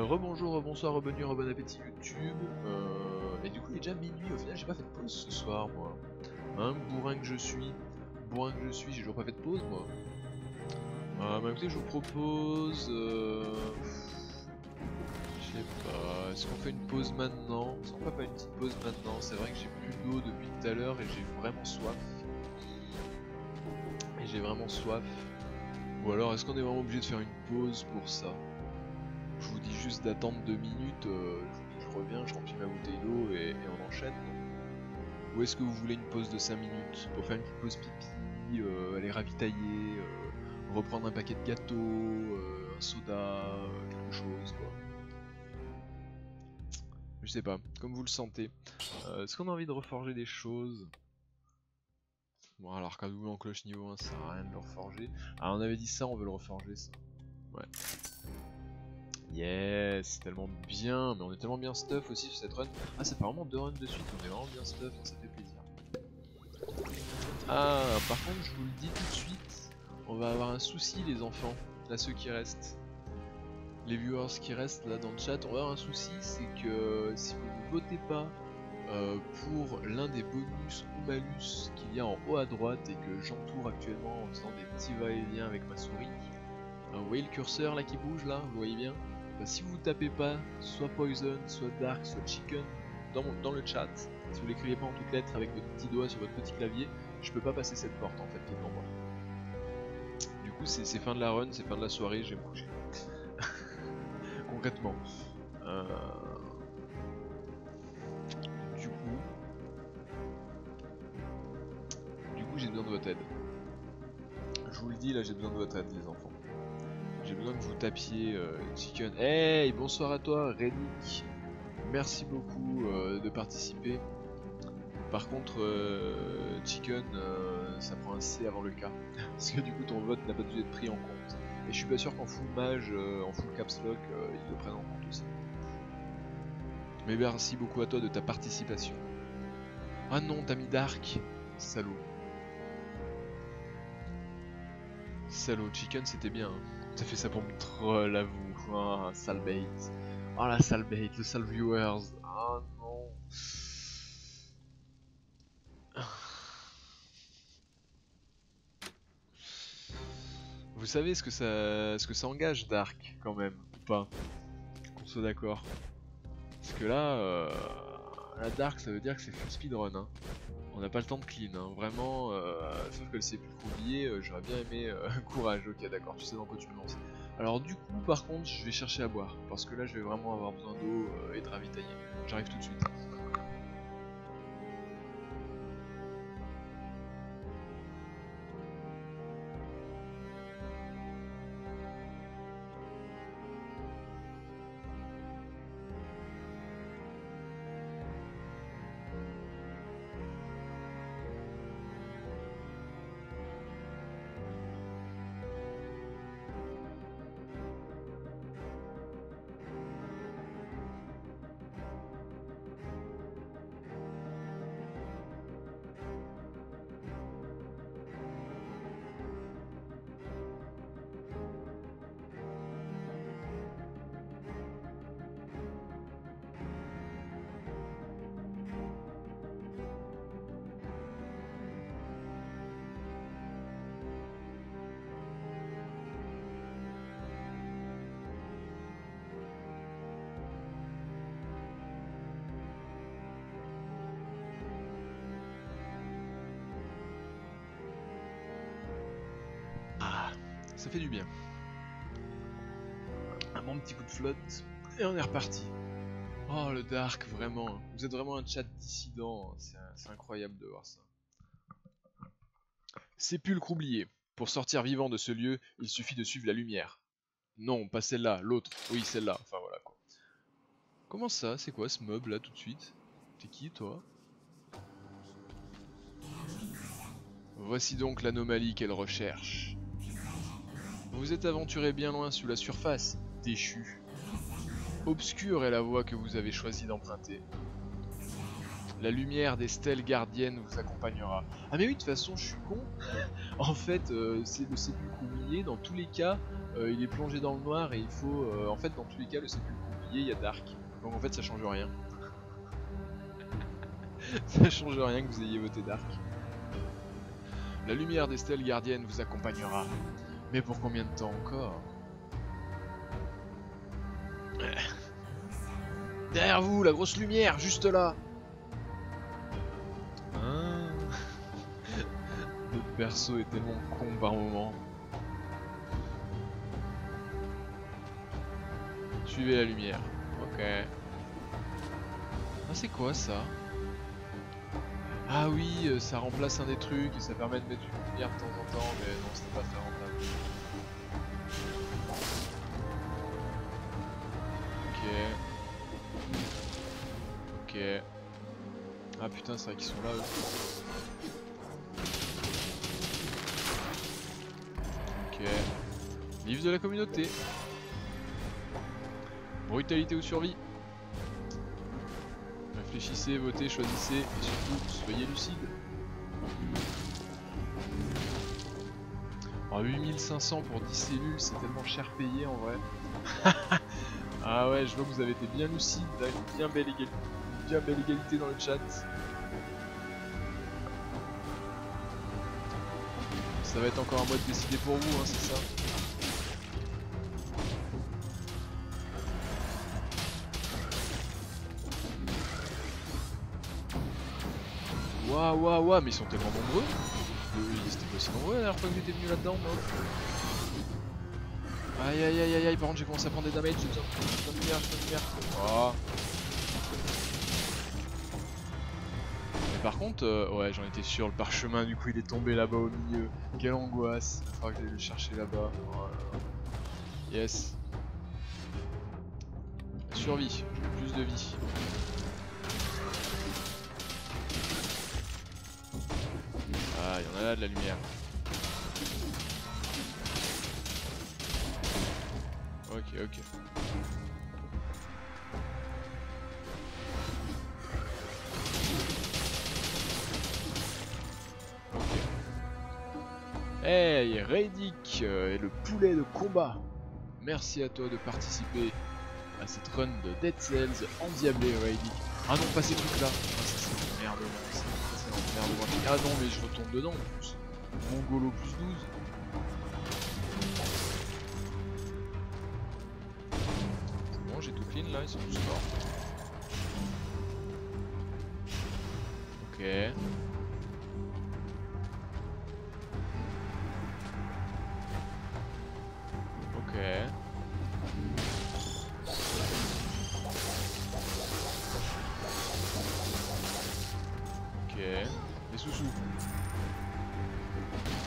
Rebonjour, rebonsoir, rebonjour, rebon appétit YouTube. Et du coup il est déjà minuit, au final j'ai pas fait de pause ce soir moi. Hein, bourrin que je suis, j'ai toujours pas fait de pause moi. Bah écoutez je vous propose... je sais pas, est-ce qu'on fait une pause maintenant? Est-ce qu'on fait pas une petite pause maintenant? C'est vrai que j'ai plus d'eau depuis tout à l'heure et j'ai vraiment soif. Ou alors est-ce qu'on est vraiment obligé de faire une pause pour ça? Je vous dis juste d'attendre 2 minutes, je reviens, je remplis ma bouteille d'eau et on enchaîne. Ou est-ce que vous voulez une pause de 5 minutes pour faire une petite pause pipi, aller ravitailler, reprendre un paquet de gâteaux, un soda, quelque chose quoi. Je sais pas, comme vous le sentez. Est-ce qu'on a envie de reforger des choses? Bon alors qu'un double en cloche niveau 1 ça sert à rien de le reforger. Ah on avait dit ça, on veut le reforger ça. Ouais. Yes, tellement bien, mais on est tellement bien stuff aussi sur cette run. Ah ça fait vraiment 2 runs de suite, on est vraiment bien stuff, ça fait plaisir. Ah par contre je vous le dis tout de suite, on va avoir un souci les enfants, là ceux qui restent. Les viewers qui restent là dans le chat, on va avoir un souci, c'est que si vous ne votez pas pour l'un des bonus ou malus qu'il y a en haut à droite et que j'entoure actuellement en faisant des petits va-et-vient avec ma souris, vous voyez le curseur là qui bouge là, vous voyez bien? Bah, si vous tapez pas soit Poison, soit Dark, soit Chicken dans le chat, si vous l'écrivez pas en toutes lettres avec votre petit doigt sur votre petit clavier, je peux pas passer cette porte en fait qui est devant moi. Du coup c'est fin de la run, c'est fin de la soirée, je vais me coucher. Concrètement. Du coup j'ai besoin de votre aide. Je vous le dis là, j'ai besoin de votre aide les enfants. J'ai besoin que vous tapiez Chicken. Hey, bonsoir à toi Reddick. Merci beaucoup de participer. Par contre, Chicken, ça prend un C avant le K. Parce que du coup ton vote n'a pas dû être pris en compte. Et je suis pas sûr qu'en full mage, en full caps lock, ils le prennent en compte aussi. Mais merci beaucoup à toi de ta participation. Ah non, t'as mis Dark. Salaud. Salaud, Chicken c'était bien. Hein. T'as fait ça pour me troll, avoue. Oh, sale bait. Oh la sale bait, le sale viewers. Oh non. Vous savez ce que ça engage Dark quand même, ou pas? Qu'on soit d'accord. Parce que là, la Dark ça veut dire que c'est full speedrun. Hein. On n'a pas le temps de clean, hein. Vraiment, sauf que le sépulcre oublié, j'aurais bien aimé courage, ok d'accord, tu sais dans quoi tu me lances. Alors du coup par contre je vais chercher à boire, parce que là je vais vraiment avoir besoin d'eau et de ravitailler. J'arrive tout de suite. Ah, ça fait du bien. Un bon petit coup de flotte, et on est reparti. Oh le Dark, vraiment, vous êtes vraiment un chat dissident, c'est incroyable de voir ça. Sépulcre oublié. Pour sortir vivant de ce lieu, il suffit de suivre la lumière. Non, pas celle-là, l'autre. Oui, celle-là, enfin voilà quoi. Comment ça? C'est quoi ce mob là tout de suite? T'es qui toi? Voici donc l'anomalie qu'elle recherche. Vous vous êtes aventuré bien loin sous la surface, déchu. Obscure est la voie que vous avez choisi d'emprunter. La lumière des stèles gardiennes vous accompagnera. Ah mais oui, de toute façon, je suis con. En fait, c'est le sépulcre oublié, dans tous les cas, il est plongé dans le noir et il faut... en fait, dans tous les cas, le sépulcre oublié, il y a Dark. Donc en fait ça change rien. Ça change rien que vous ayez voté Dark. La lumière des stèles gardiennes vous accompagnera. Mais pour combien de temps encore? Derrière vous, la grosse lumière, juste là. Hein? Notre perso est tellement con par moment. Suivez la lumière. Ok. Ah, c'est quoi ça? Ah oui, ça remplace un des trucs et ça permet de mettre une lumière de temps en temps, mais non, c'était pas très rentable. Ok. Ok. Ah putain, c'est vrai qu'ils sont là eux. Ok. Livre de la communauté. Brutalité ou survie. Réfléchissez, votez, choisissez et surtout soyez lucide. Oh, 8500 pour 10 cellules, c'est tellement cher payé en vrai. Ah ouais, je vois que vous avez été bien lucide, là, une bien belle égalité dans le chat. Ça va être encore un mois de décider pour vous, hein, c'est ça? Waouh, mais ils sont tellement nombreux. Ils étaient pas aussi nombreux la dernière fois que j'étais venu là-dedans, moi. Aïe, par contre j'ai commencé à prendre des damages, j'ai besoin de lumière, Oh. Mais par contre, ouais, j'en étais sûr, le parchemin du coup il est tombé là-bas au milieu. Quelle angoisse, il va falloir que j'aille le chercher là-bas. Oh là là. Yes. La survie, plus de vie. Ah, il y en a là de la lumière. Ok. Hey, Radic et le poulet de combat. Merci à toi de participer à cette run de Dead Cells endiablé, Radic. Ah non, pas ces trucs là. Ah, ça c'est l'emmerdement. Ah non, mais je retombe dedans en plus. Mongolo plus 12. C'est bon, j'ai tout clean là, ils sont tous morts. Ok. Ok. Ok. Les sous-sous.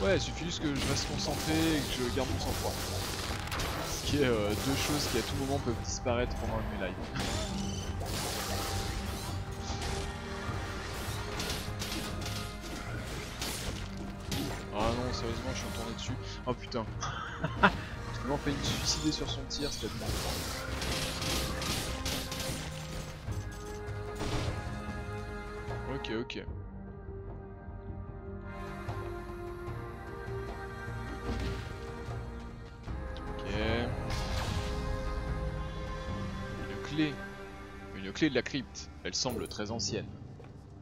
Ouais, il suffit juste que je reste concentré et que je garde mon sang-froid. Ce qui est deux choses qui à tout moment peuvent disparaître pendant un de mes lives. Ah non, sérieusement, je suis retourné dessus. Oh putain. J'ai vraiment failli me suicider sur son tir, c'était bon. Ok. Une clé de la crypte. Elle semble très ancienne.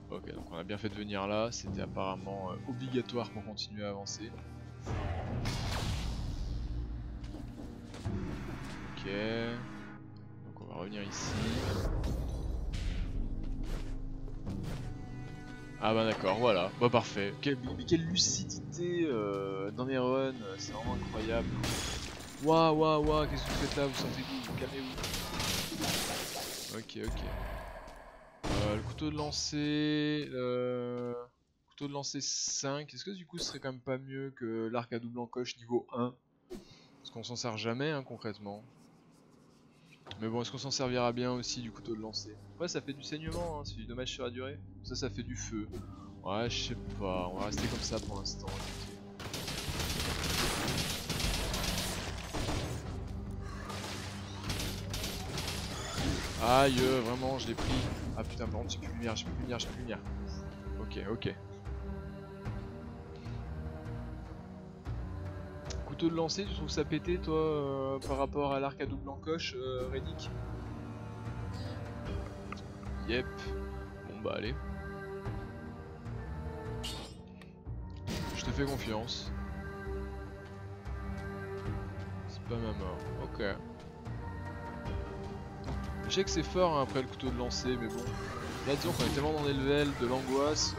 Ok, donc on a bien fait de venir là. C'était apparemment obligatoire pour continuer à avancer. Ok. Donc on va revenir ici. Ah bah d'accord, voilà. Bah parfait. Mais quelle lucidité dans les runs. C'est vraiment incroyable. Waouh, qu'est-ce que vous faites là? Vous sortez d'où? Calmez-vous. Ok. Le couteau de lancer... Couteau de lancer 5. Est-ce que du coup ce serait quand même pas mieux que l'arc à double encoche niveau 1? Parce qu'on s'en sert jamais hein, concrètement. Mais bon, est-ce qu'on s'en servira bien aussi du couteau de lancer? Ouais, ça fait du saignement, hein, c'est du dommage sur la durée. Ça fait du feu. Ouais, je sais pas, on va rester comme ça pour l'instant. Aïe, vraiment, je l'ai pris. Ah putain, par contre, j'ai plus de lumière. Ok. Couteau de lancer, tu trouves ça pété, toi, par rapport à l'arc à double encoche, Redick? Yep. Bon bah allez. Je te fais confiance. C'est pas ma mort. Ok. Je sais que c'est fort hein, après le couteau de lancer, mais bon. Là disons qu'on est tellement dans des levels, de l'angoisse.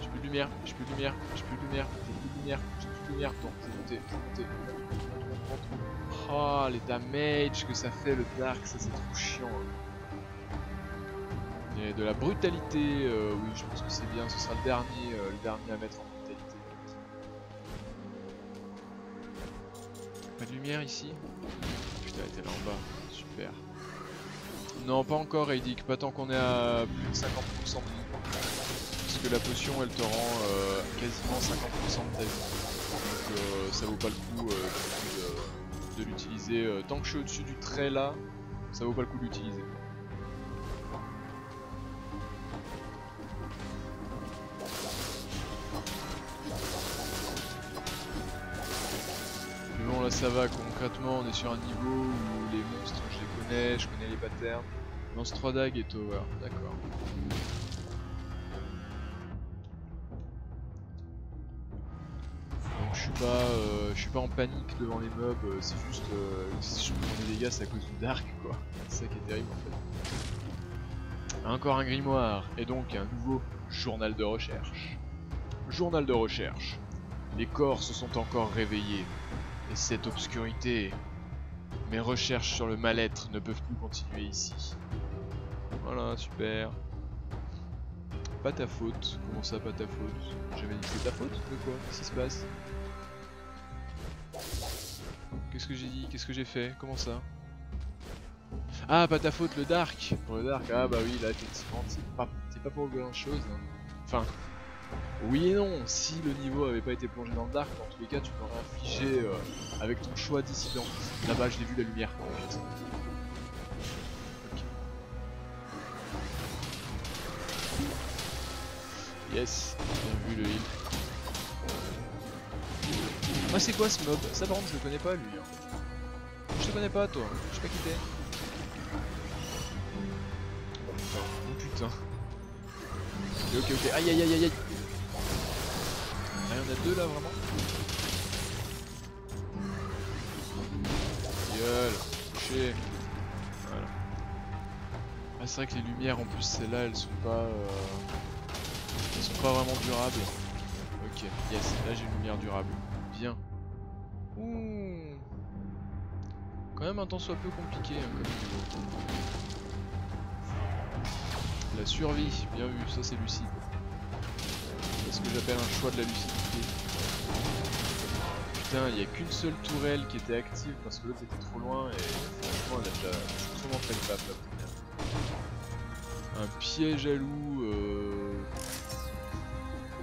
J'ai plus de lumière, j'ai plus de lumière, j'ai plus de lumière, j'ai plus de lumière, j'ai plus de lumière. Attends, je vais monter, je vais monter. Oh les damages que ça fait le dark, ça c'est trop chiant. Et de la brutalité, oui je pense que c'est bien, ce sera le dernier à mettre en brutalité. Pas de lumière ici? Putain elle était là en bas, super. Non pas encore Raydick, pas tant qu'on est à plus de 50% de vie. Parce que la potion elle te rend quasiment 50% de ta vie. Donc ça vaut pas le coup de l'utiliser. Tant que je suis au-dessus du trait là, ça vaut pas le coup de l'utiliser. Mais bon là ça va, concrètement on est sur un niveau où les monstres je connais les patterns. Lance 3 dagues et tower, d'accord. Donc je suis pas en panique devant les mobs, c'est juste si je prends des dégâts c'est à cause du dark quoi. C'est ça qui est terrible en fait. Encore un grimoire, et donc un nouveau journal de recherche. Journal de recherche. Les corps se sont encore réveillés, et cette obscurité... Mes recherches sur le mal-être ne peuvent plus continuer ici. Voilà, super. Pas ta faute. Comment ça, pas ta faute? J'avais dit que c'est ta faute? De quoi? Qu'est-ce qui se passe? Qu'est-ce que j'ai dit? Qu'est-ce que j'ai fait? Comment ça? Ah, pas ta faute, le dark! Pour le dark, ah bah oui, là, effectivement, c'est pas pour grand chose. Hein. Enfin, oui et non, si le niveau avait pas été plongé dans le dark, dans tous les cas, tu m'aurais infligé avec ton choix dissident. Là-bas, je l'ai vu la lumière. Okay. Yes, bien vu le heal. Ah, c'est quoi ce mob? Ça, par contre, je le connais pas lui. Hein. Je te connais pas, toi. Je sais pas qui t'es. Oh putain. Ok. Aïe aïe aïe aïe aïe. Ah, il y en a deux là vraiment. Gueule, touché. Voilà. Ah, c'est vrai que les lumières en plus celles-là elles sont pas vraiment durables. Ok, yes, là j'ai une lumière durable. Bien. Ouh. Quand même un temps soit peu compliqué hein, comme niveau. La survie, bien vu, ça c'est lucide. C'est ce que j'appelle un choix de la lucidité. Putain, il n'y a qu'une seule tourelle qui était active parce que l'autre était trop loin et franchement elle a vraiment fait le taf là. Un piège à loup.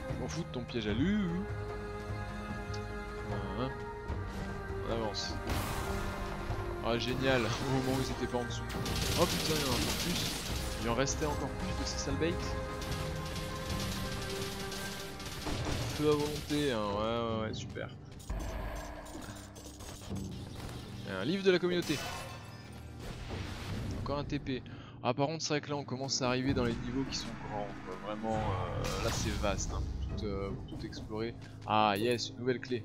Je m'en fous de ton piège à loup. Hein. On avance. Ah génial, au moment où ils étaient pas en dessous. Oh putain, il y en a encore plus. Il en restait encore plus de ces sales baits. Feu à volonté, hein. Ouais, super. Un livre de la communauté. Encore un TP. Ah par contre c'est vrai que là on commence à arriver dans les niveaux qui sont grands quoi. Vraiment là c'est vaste hein, pour tout explorer. Ah yes, une nouvelle clé.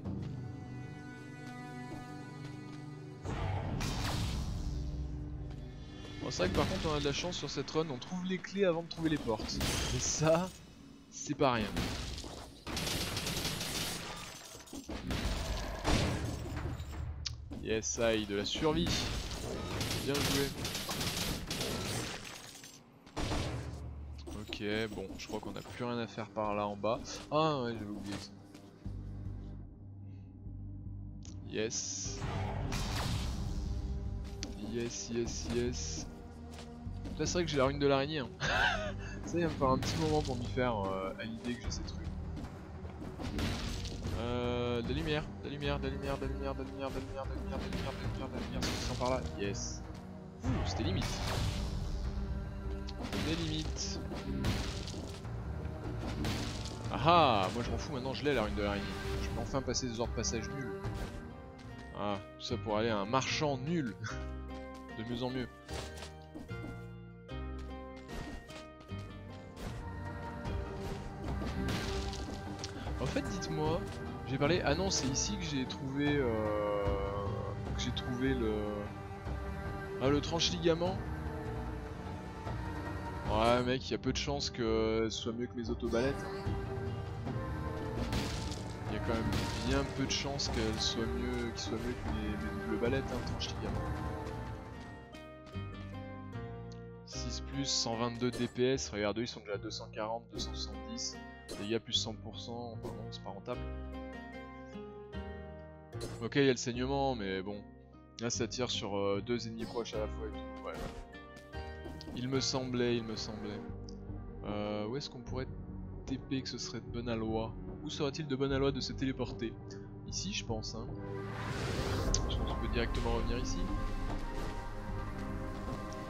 Bon, c'est vrai que par contre on a de la chance sur cette run, on trouve les clés avant de trouver les portes. Et ça, c'est pas rien. Yes, aïe, de la survie. Bien joué. Ok, bon, je crois qu'on a plus rien à faire par là en bas. Ah ouais, j'avais oublié ça. Yes. Yes. Là c'est vrai que j'ai la rune de l'araignée. Hein. Ça il va me falloir un petit moment pour m'y faire à l'idée que j'ai ces trucs. De la lumière, ça par là. Yes. Ouh, c'était limite. Des limites. Ah ah, moi je m'en fous maintenant, je l'ai la rune de l'araignée. Je peux enfin passer des ordres de passage nuls. Ah, tout ça pour aller à un marchand nul. De mieux en mieux. En fait, dites-moi, j'ai parlé... Ah non, c'est ici que j'ai trouvé... le... Ah, le tranche-ligament. Ouais, mec, il y a peu de chances que ce soit mieux que mes autobalettes. Il y a quand même bien peu de chances qu'il soit mieux que mes doubles balettes, hein, tranche-ligament. 6 plus 122 DPS, regardez, ils sont déjà à 240, 270. Dégâts plus 100%, enfin non, c'est pas rentable. Ok, il y a le saignement, mais bon. Là, ça tire sur 2 ennemis proches à la fois et tout. Ouais, ouais. Il me semblait. Où est-ce qu'on pourrait TP que ce serait de bonne aloi? Où serait-il de bonne aloi de se téléporter? Ici, je pense, hein. Je pense qu'on peut directement revenir ici.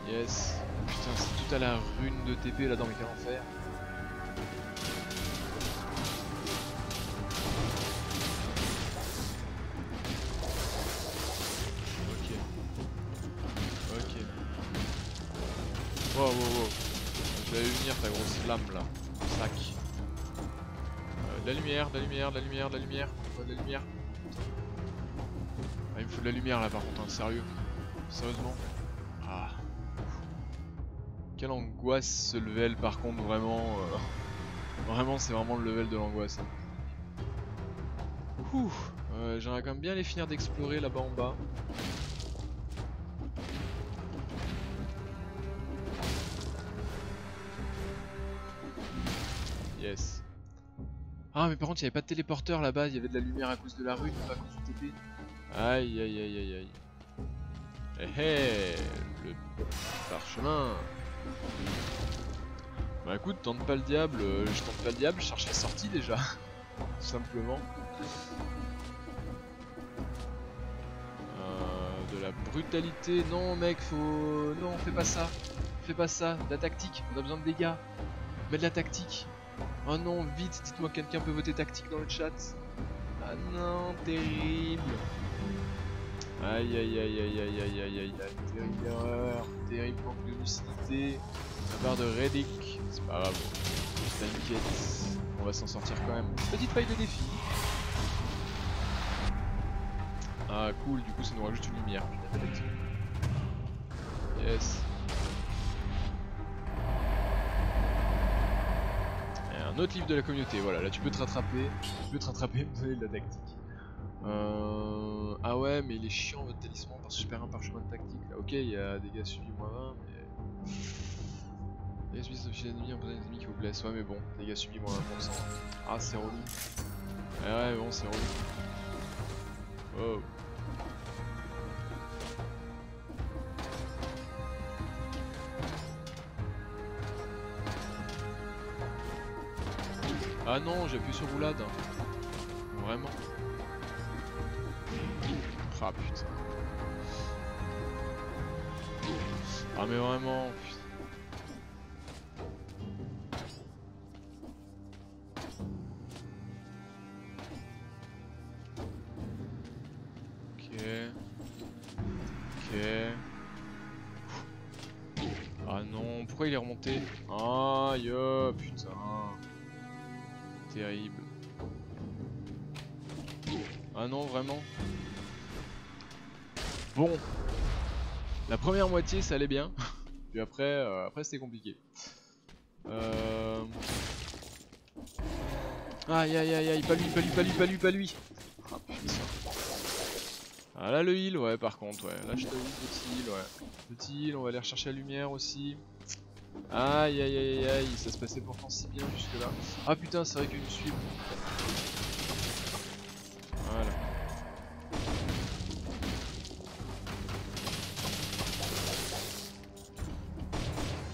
Yes. Putain, c'est tout à la rune de TP là dans mes quel enfer. Ok. Wow. Je l'avais venir ta grosse flamme là. Sac. De la lumière. Ouais, de la lumière. Ah, il me faut de la lumière là par contre, hein, sérieux. Sérieusement. Ah. Quelle angoisse ce level par contre, vraiment. Vraiment, c'est vraiment le level de l'angoisse. Ouh. J'aimerais quand même bien les finir d'explorer là-bas en bas. Yes. Ah mais par contre il n'y avait pas de téléporteur là-bas, il y avait de la lumière à cause de la rune, pas à cause du TP. Aïe. Le parchemin. Bah écoute, tente pas le diable, je tente pas le diable, je cherche la sortie déjà. Tout simplement. De la brutalité, non mec, faut... Non, fais pas ça. De la tactique, on a besoin de dégâts. Mais de la tactique. Oh non, vite, dites-moi quelqu'un peut voter tactique dans le chat. Ah non, terrible. Aïe, terrible erreur, terrible manque de lucidité. La barre de Reddick, c'est pas grave. T'inquiète, on va s'en sortir quand même. Petite faille de défi. Ah cool, du coup ça nous rajoute une lumière. Yes. Un autre livre de la communauté, voilà, là tu peux te rattraper et me donner de la tactique. Ah ouais, mais il est chiant votre talisman parce que je perds un parchemin de tactique là. Ok, il y a dégâts subis moins 20, mais... Dégâts subis d'officier d'ennemi, imposé des ennemis qui vous blessent. Ouais, mais bon, dégâts subis moins 20%. Ah, c'est relou. Ouais, bon, c'est relou. Oh. Ah non, j'ai appuyé sur roulade. Vraiment. Ah putain. Ah mais vraiment, putain. Ok. Ah non, pourquoi il est remonté? Aïe, putain. Terrible. Ah non, vraiment. Bon. La première moitié, ça allait bien. Puis après, après c'était compliqué. Aïe, pas lui. Ah putain. Ah là le heal, ouais, par contre, ouais. Là je t'avoue, petit heal, ouais. Petit heal, on va aller rechercher la lumière aussi. Aïe, ça se passait pourtant si bien jusque là. Ah putain, c'est vrai qu'il me suit. Voilà.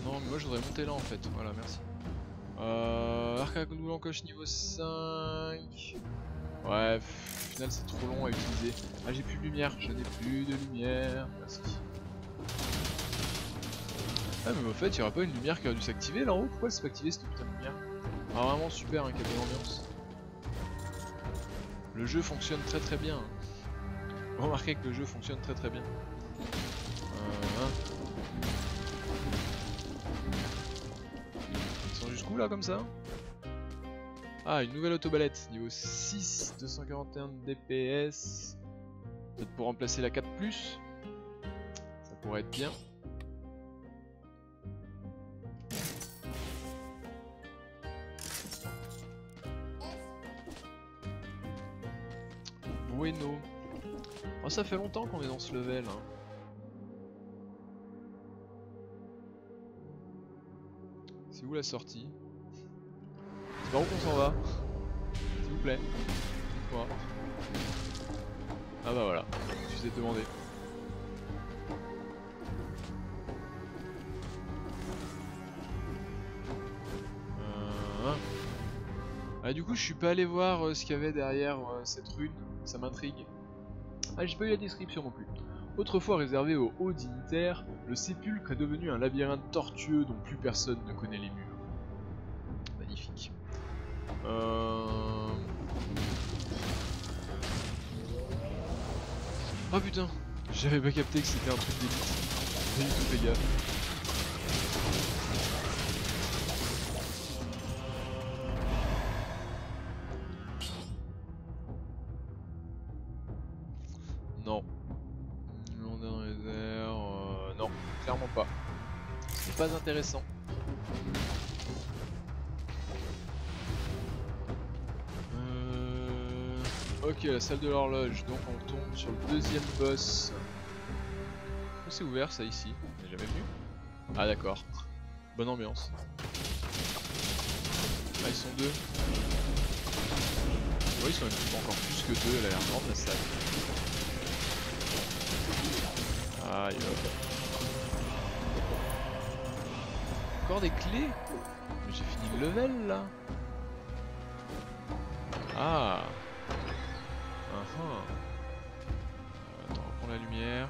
Non, mais moi je voudrais monter là en fait. Voilà, merci. Arc à double encoche niveau 5. Ouais, au final c'est trop long à utiliser. Ah, j'ai plus de lumière, je n'ai plus de lumière. Merci. Ah, mais au fait, il y aura pas une lumière qui aurait dû s'activer là en haut? Pourquoi elle s'est pas activée cette putain de lumière? Ah, vraiment super, hein, quelle bonne ambiance. Le jeu fonctionne très bien. Remarquez que le jeu fonctionne très très bien. Hein. Ils sont jusqu'où là comme ça? Ah, une nouvelle autobalette, niveau 6, 241 DPS. Peut-être pour remplacer la 4+. Ça pourrait être bien. Bueno. Oh, ça fait longtemps qu'on est dans ce level. Hein. C'est où la sortie? C'est par où qu'on s'en va? S'il vous plaît. Dites-moi. Ah bah voilà, je vous ai demandé. Ah, du coup je suis pas allé voir ce qu'il y avait derrière cette rune, ça m'intrigue. Ah, j'ai pas eu la description non plus. Autrefois réservé aux hauts dignitaires, le sépulcre est devenu un labyrinthe tortueux dont plus personne ne connaît les murs. Magnifique. Oh putain, j'avais pas capté que c'était un truc d'élite. Pas du tout fait gaffe. Non. Mondain réserve. Non, clairement pas. C'est pas intéressant. Ok, la salle de l'horloge. Donc on tombe sur le deuxième boss. Oh, c'est ouvert ça ici. On est jamais venu. Ah d'accord. Bonne ambiance. Ah, ils sont deux. Ouais, ils sont même encore plus que deux. Elle a l'air grande la salle. Aïe. Encore des clés? Mais j'ai fini le level là. Ah. Attends, on prend la lumière.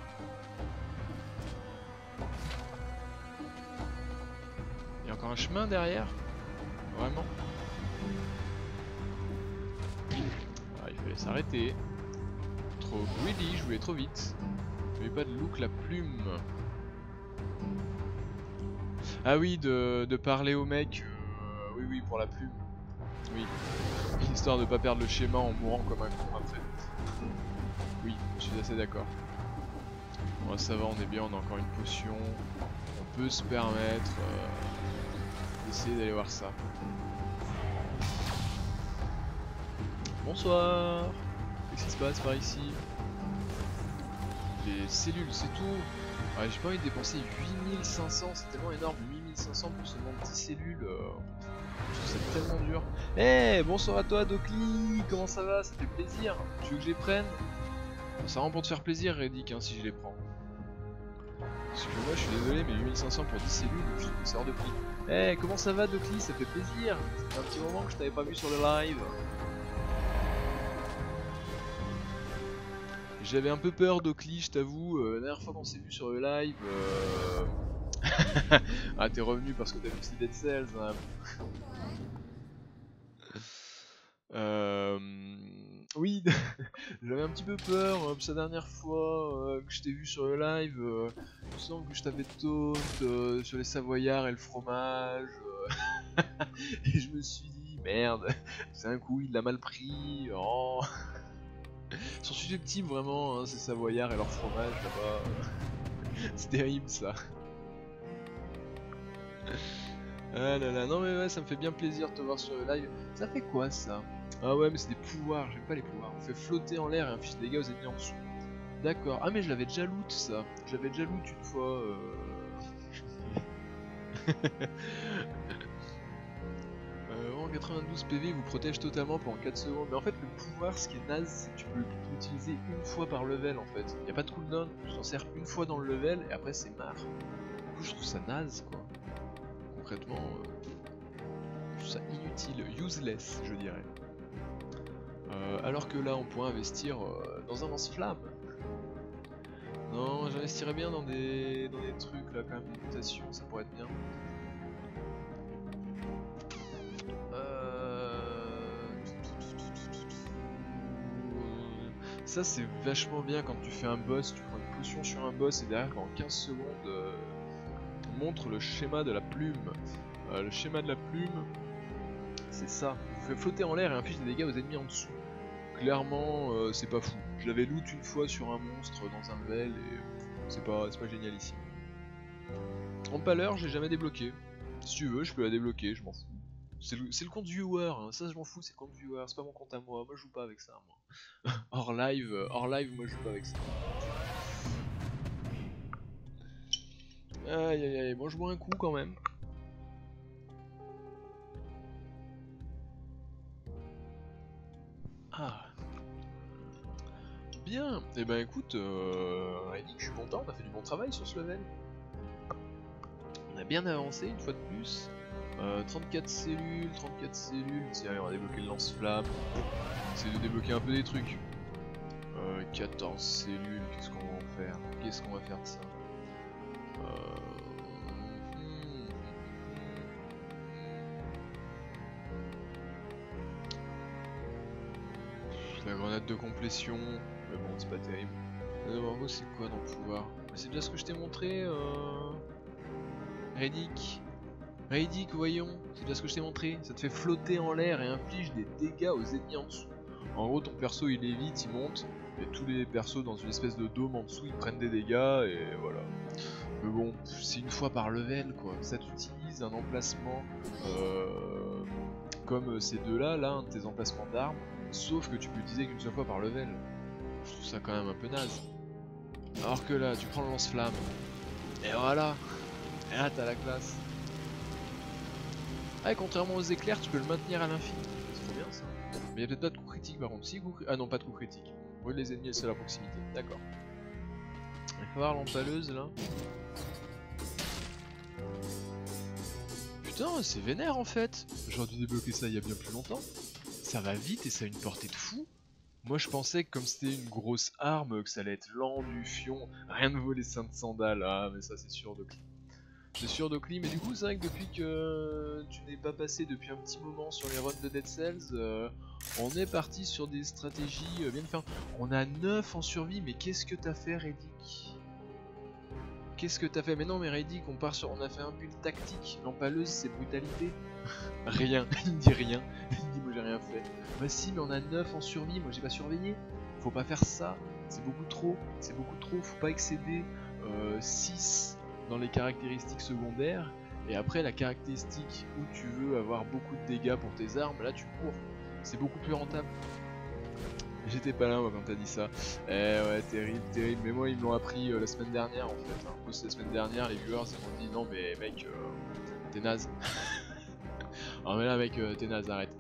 Il y a encore un chemin derrière? Vraiment? Ah, il fallait s'arrêter. Trop greedy, je voulais trop vite. Je voulais pas de look la plume. Ah oui, de parler au mec. Oui, pour la plume. Oui. Histoire de pas perdre le schéma en mourant comme un con après. Oui, je suis assez d'accord. Bon, ça va, on est bien, on a encore une potion. On peut se permettre d'essayer d'aller voir ça. Bonsoir. Qu'est-ce qui se passe par ici? Les cellules, c'est tout. Ouais, j'ai pas envie de dépenser 8500, c'est tellement énorme. 8500 pour seulement 10 cellules. Je trouve ça tellement dur. Eh, bonsoir à toi, Dokli. Comment ça va? Ça fait plaisir. Tu veux que je les prenne? C'est vraiment pour te faire plaisir, Reddick, hein, si je les prends. Parce que moi, je suis désolé, mais 8500 pour 10 cellules, je trouve que c'est hors de prix. Eh, comment ça va, Dokli? Ça fait plaisir. Ça fait un petit moment que je t'avais pas vu sur le live. J'avais un peu peur, Dokli, je t'avoue. La dernière fois qu'on s'est vu sur le live. Ah, t'es revenu parce que t'as vu que c'était Dead Cells, hein. Oui, j'avais un petit peu peur, sa dernière fois que je t'ai vu sur le live, il me semble que je t'avais taunt sur les savoyards et le fromage, et je me suis dit, merde, c'est un coup, il l'a mal pris, oh. Ils sont susceptibles vraiment, hein, ces savoyards et leur fromage là-bas, c'est terrible ça. Ah là là, non mais ouais, ça me fait bien plaisir de te voir sur le live. Ça fait quoi ça? Ah ouais, mais c'est des pouvoirs, j'aime pas les pouvoirs. On fait flotter en l'air et inflige des dégâts aux ennemis en dessous. D'accord. Ah mais je l'avais déjà loot ça. Je l'avais déjà loot une fois. En 92 PV il vous protège totalement pendant 4 secondes. Mais en fait le pouvoir, ce qui est naze, c'est que tu peux l'utiliser une fois par level en fait. Il n'y a pas de cooldown, tu t'en sers une fois dans le level et après c'est marre. Du coup je trouve ça naze quoi. Concrètement, je trouve ça inutile, useless je dirais. Alors que là on pourrait investir dans un lance-flamme. Non, j'investirais bien dans des trucs là quand même, des mutations, ça pourrait être bien. Ça c'est vachement bien quand tu fais un boss, tu prends une potion sur un boss et derrière en 15 secondes on montre le schéma de la plume. Le schéma de la plume, c'est ça, vous fait flotter en l'air et inflige des dégâts aux ennemis en dessous. Clairement c'est pas fou. Je l'avais loot une fois sur un monstre dans un level et c'est pas génial ici. Empaleur j'ai jamais débloqué. Si tu veux je peux la débloquer, je m'en fous. C'est le compte viewer, hein. Ça je m'en fous, c'est le compte viewer, c'est pas mon compte à moi je joue pas avec ça moi. hors live moi je joue pas avec ça. Aïe aïe aïe, moi je bois un coup quand même. Ah. Bien, et ben écoute, Reddick, je suis content, on a fait du bon travail sur ce level. On a bien avancé une fois de plus. 34 cellules, tiens allez, on va débloquer le lance-flamme. Essayer de débloquer un peu des trucs. 14 cellules, qu'est-ce qu'on va en faire? Qu'est-ce qu'on va faire de ça? La grenade de complétion, mais bon c'est pas terrible. Bravo, c'est quoi dans le pouvoir? C'est déjà ce que je t'ai montré, Reddick, voyons, c'est déjà ce que je t'ai montré. Ça te fait flotter en l'air et inflige des dégâts aux ennemis en dessous. En gros, ton perso il évite, il monte, et tous les persos dans une espèce de dôme en dessous ils prennent des dégâts, et voilà. Mais bon, c'est une fois par level quoi. Ça t'utilise un emplacement comme ces deux-là, un de tes emplacements d'armes, sauf que tu peux utiliser qu'une seule fois par level. Je trouve ça quand même un peu naze. Alors que là, tu prends le lance-flamme, et voilà, et là t'as la classe. Ah, et contrairement aux éclairs, tu peux le maintenir à l'infini. C'est trop bien ça. Mais il y a peut-être pas de coup critique par contre. Si, ah non, pas de coup critique. Oui, les ennemis, c'est à proximité. D'accord. Il faut voir l'empaleuse là. Putain, c'est vénère en fait. J'aurais dû débloquer ça il y a bien plus longtemps. Ça va vite et ça a une portée de fou. Moi je pensais que comme c'était une grosse arme, que ça allait être lent du fion. Rien de vaut les saintes sandales. Ah, mais ça c'est sûr de C'est sûr Docli, mais du coup c'est vrai que depuis que tu n'es pas passé depuis un petit moment sur les runs de Dead Cells, on est parti sur des stratégies bien différentes. On a 9 en survie, mais qu'est-ce que t'as fait Reddick? Qu'est-ce que t'as fait? Mais non mais Reddick, on a fait un build tactique, l'empaleuse c'est brutalité. Rien, il me dit rien, il me dit moi j'ai rien fait. Bah si mais on a 9 en survie, moi j'ai pas surveillé. Faut pas faire ça, c'est beaucoup trop, faut pas excéder 6 dans les caractéristiques secondaires, et après la caractéristique où tu veux avoir beaucoup de dégâts pour tes armes, là tu cours, c'est beaucoup plus rentable. J'étais pas là moi quand t'as dit ça. Eh ouais, terrible, mais moi ils me l'ont appris la semaine dernière en fait. Hein. La semaine dernière les viewers ils m'ont dit non mais mec, t'es naze. Alors mais là mec, t'es naze, arrête.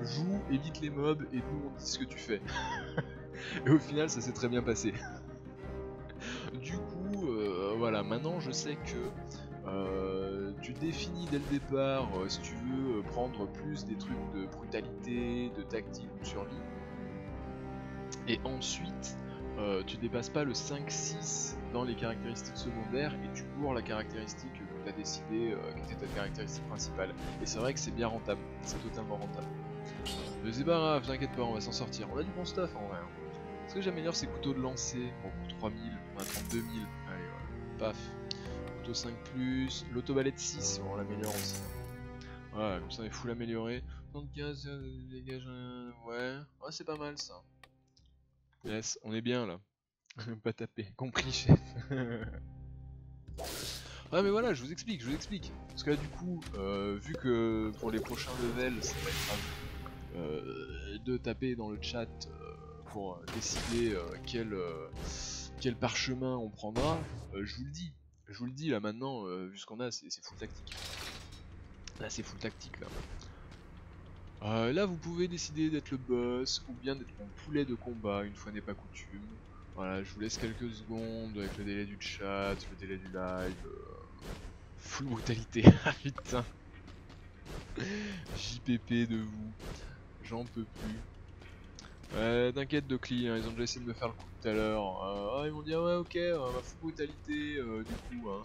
Joue, évite les mobs et nous on dit ce que tu fais. Et au final ça s'est très bien passé. Du coup, voilà, maintenant je sais que tu définis dès le départ si tu veux prendre plus des trucs de brutalité, de tactique ou de survie. Et ensuite, tu dépasses pas le 5-6 dans les caractéristiques secondaires et tu cours la caractéristique que tu as décidé qui était ta caractéristique principale. Et c'est vrai que c'est bien rentable, c'est totalement rentable. Mais c'est pas grave, t'inquiète pas, on va s'en sortir. On a du bon stuff en vrai. Est-ce que j'améliore ces couteaux de lancer? Bon, pour 3000, on a 32 000. Allez, voilà. Paf. Couteau 5+, l'autobalette 6, on l'améliore aussi. Voilà, comme ça on est full amélioré. 75, dégage. Ouais, c'est pas mal ça. Yes, on est bien là. Pas taper, compris chef. Ouais mais voilà, je vous explique. Parce que là du coup, vu que pour les prochains levels, ça va être à vous de taper dans le chat pour décider quel parchemin on prendra, je vous le dis là maintenant, vu ce qu'on a, c'est full tactique. Là c'est full tactique là. Là vous pouvez décider d'être le boss ou bien d'être mon poulet de combat, une fois n'est pas coutume. Voilà, je vous laisse quelques secondes avec le délai du chat, le délai du live. Full brutalité, ah putain. JPP de vous, j'en peux plus. T'inquiète Docli, hein, ils ont déjà essayé de me faire le coup tout à l'heure. Ils m'ont dit ah ouais ok, ma full brutalité du coup. Hein.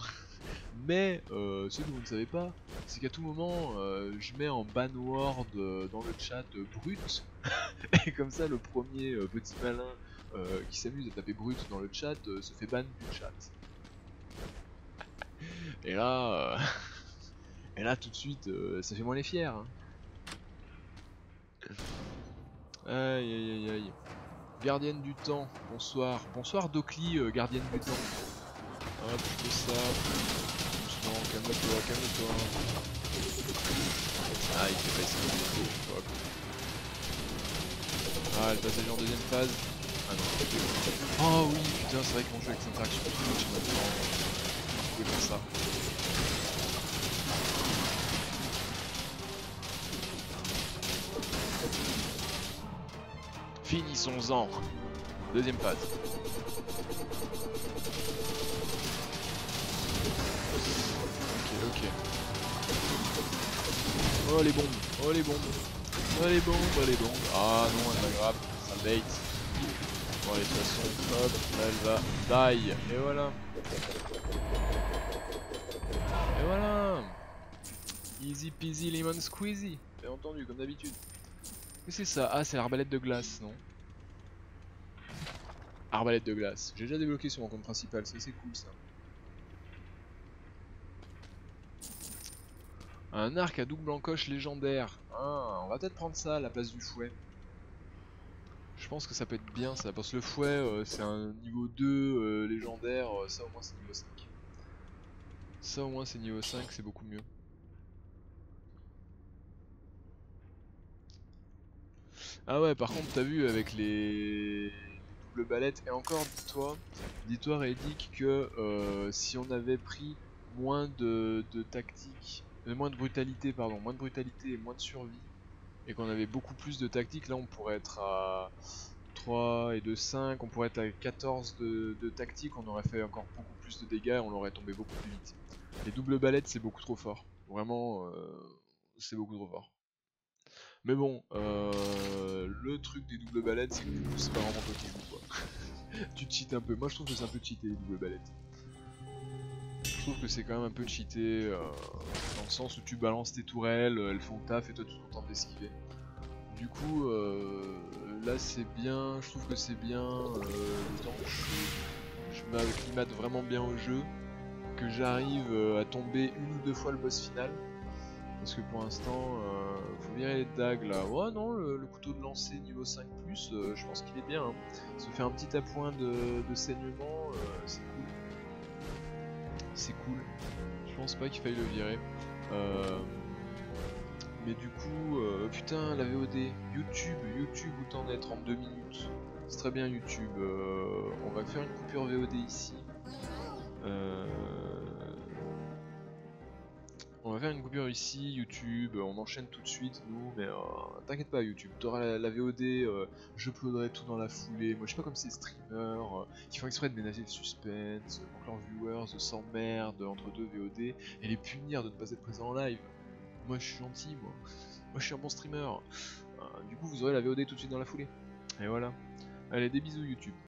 Mais ce que vous ne savez pas, c'est qu'à tout moment, je mets en banword dans le chat brut, et comme ça le premier petit malin qui s'amuse à taper brut dans le chat se fait ban du chat. Et là, et là tout de suite, ça fait moins les fiers. Hein. Aïe aïe aïe aïe. Gardienne du temps, bonsoir. Bonsoir Docli, gardienne du temps. Hop, je fais ça. Doucement, calme-toi, calme-toi. Ah, il fait pas essayer. Ah, le passage en deuxième phase. Ah non. Oh oui, putain, c'est vrai qu'on joue avec cette interaction Twitch maintenant. Je peux faire ça. Finissons-en. Deuxième phase. Ok. Oh les bombes, oh les bombes, oh les bombes, oh les bombes. Ah non, elle m'aggrappe, ça bait. Bon allez, de toute façon, hop, là elle va die. Et voilà. Et voilà. Easy peasy lemon squeezy. Bien entendu, comme d'habitude. Qu'est-ce que c'est ça? Ah, c'est l'arbalète de glace, non? Arbalète de glace. J'ai déjà débloqué sur mon compte principal, ça c'est cool ça. Un arc à double encoche légendaire. Ah, on va peut-être prendre ça à la place du fouet. Je pense que ça peut être bien ça, parce que le fouet c'est un niveau 2 légendaire, ça au moins c'est niveau 5. Ça au moins c'est niveau 5, c'est beaucoup mieux. Ah ouais, par contre t'as vu avec les doubles balettes, et encore dis-toi Reddick que si on avait pris moins de tactique, moins de brutalité pardon, moins de brutalité et moins de survie, et qu'on avait beaucoup plus de tactique, là on pourrait être à 3 et de 5, on pourrait être à 14 de tactique, on aurait fait encore beaucoup plus de dégâts et on l'aurait tombé beaucoup plus vite. Les doubles balettes c'est beaucoup trop fort, vraiment c'est beaucoup trop fort. Mais bon, le truc des doubles balettes c'est que du coup c'est pas vraiment toi qui joues quoi. Tu te cheats un peu, moi je trouve que c'est un peu cheaté les doubles balettes. Je trouve que c'est quand même un peu cheaté dans le sens où tu balances tes tourelles, elles font le taf et toi tu te contentes d'esquiver. Du coup, là c'est bien, je trouve que c'est bien, le temps que je m'acclimate vraiment bien au jeu, que j'arrive à tomber une ou deux fois le boss final, parce que pour l'instant, faut virer les dagues là. Ouais non, le couteau de lancer niveau 5+, je pense qu'il est bien, hein. Se faire un petit appoint de saignement, c'est cool. C'est cool, je pense pas qu'il faille le virer. Mais du coup, putain, la VOD, YouTube, où t'en être en 2 minutes. C'est très bien YouTube, on va faire une coupure VOD ici. On va faire une coupure ici, YouTube, on enchaîne tout de suite nous, mais t'inquiète pas YouTube, t'auras la VOD, j'uploaderai tout dans la foulée. Moi je suis pas comme ces streamers qui font exprès de ménager le suspense, pour que leurs viewers s'emmerdent entre deux VOD et les punir de ne pas être présents en live. Moi je suis gentil moi. Moi je suis un bon streamer. Du coup vous aurez la VOD tout de suite dans la foulée. Et voilà. Allez, des bisous YouTube.